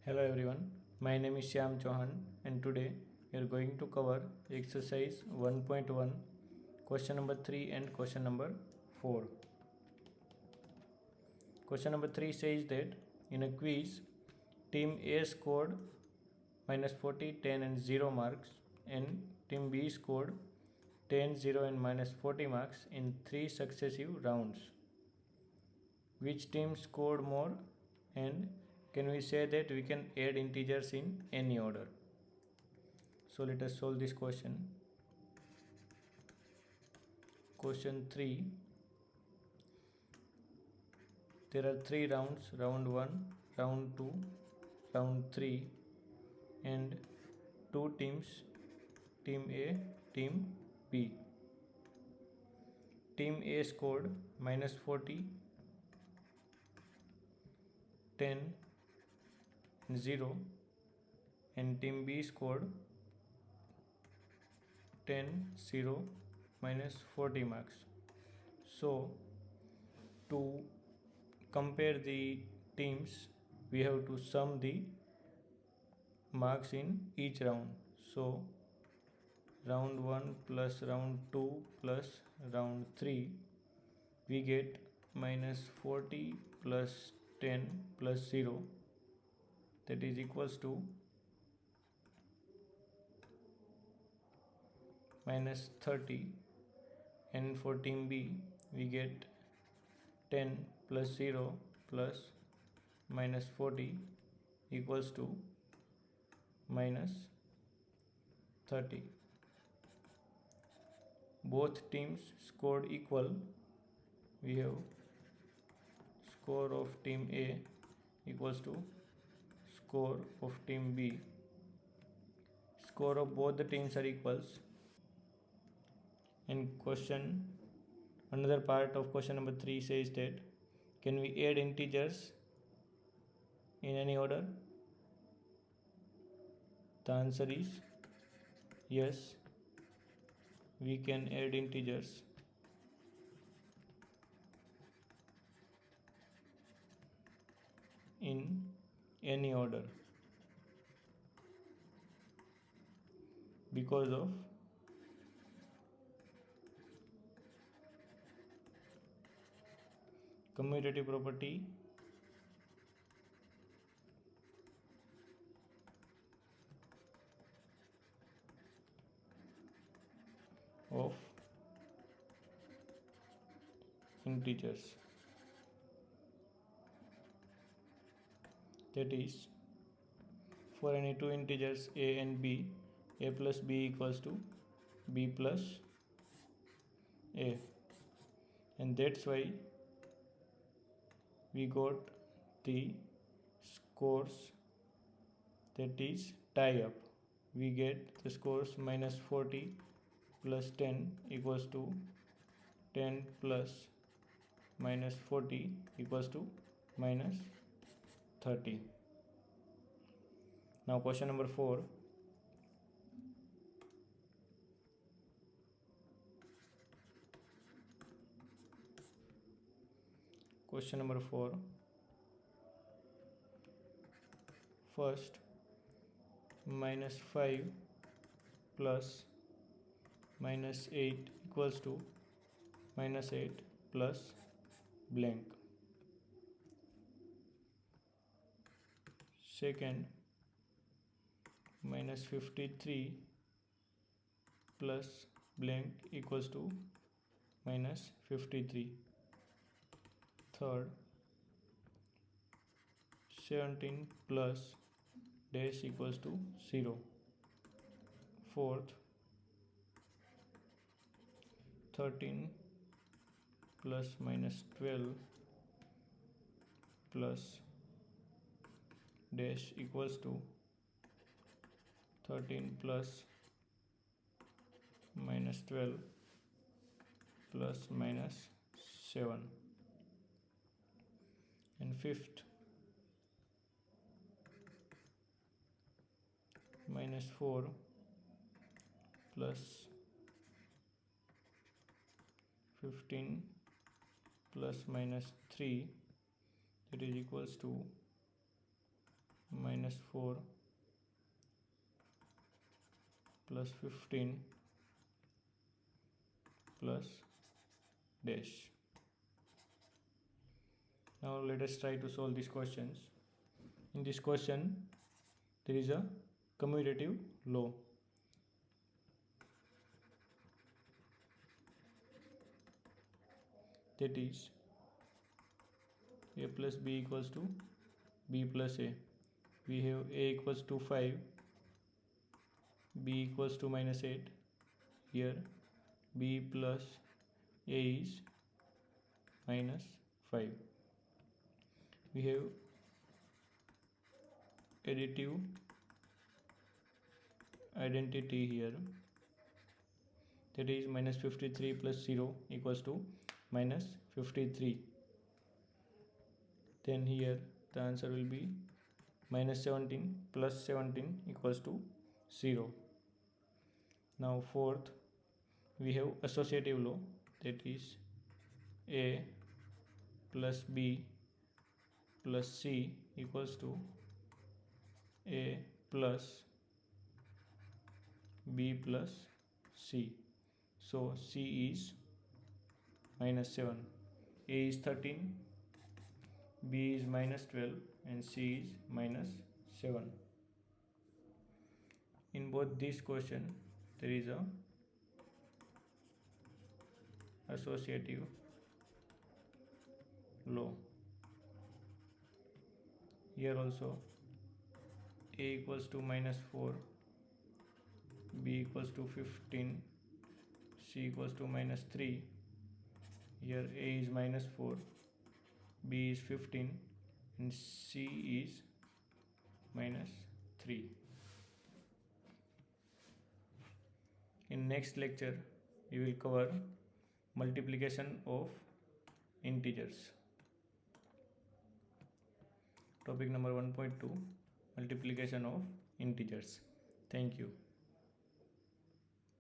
Hello everyone, my name is Shyam Chauhan and today we are going to cover exercise 1.1 question number 3 and question number 4. Question number 3 says that in a quiz, team A scored minus 40, 10 and 0 marks and team B scored 10, 0 and minus 40 marks in 3 successive rounds. Which team scored more, and can we say that we can add integers in any order? So let us solve this question. Question 3. There are 3 rounds, round 1, round 2, round 3 and 2 teams, team A, team B. Team A scored minus 40, 10, 0 and team B scored 10, 0, minus 40 marks. So to compare the teams, we have to sum the marks in each round. So round 1 plus round 2 plus round 3, we get minus 40 plus 10 plus 0, that is equals to minus 30, and for team B we get 10 plus 0 plus minus 40 equals to minus 30. Both teams scored equal. We have score of team A equals to score of team B. Score of both the teams are equals. And another part of question number 3 says that can we add integers in any order? The answer is yes, we can add integers in any order because of commutative property of integers. That is, for any two integers a and b, a plus b equals to b plus a, and that's why we got the scores, that is tie up. We get the scores minus 40 plus 10 equals to 10 plus minus 40 equals to minus 30. Now question number 4. Question number 4. First, minus 5 plus minus 8 equals to minus 8 plus blank. Second, minus 53 plus blank equals to minus 53. Third, 17 plus dash equals to 0. Fourth, 13 plus minus 12 plus dash equals to 13 plus minus 12 plus minus 7. And fifth, minus 4 plus 15 plus minus 3, that is equals to minus 4 plus 15 plus dash. Now let us try to solve these questions. In this question there is a commutative law. That is a plus b equals to b plus a. We have a equals to 5, b equals to minus 8. Here b plus a is minus 5. We have additive identity here, that is minus 53 plus 0 equals to minus 53. Then here the answer will be minus 17 plus 17 equals to 0. Now fourth, we have associative law, that is a plus b plus c equals to a plus b plus c. So c is minus 7, a is 13, b is minus 12 and c is minus 7. In both these questions there is a associative law. Here also a equals to minus 4, b equals to 15, c equals to minus 3. Here a is minus 4, b is 15 and c is minus 3. In next lecture we will cover multiplication of integers. Topic number 1.2, multiplication of integers. Thank you.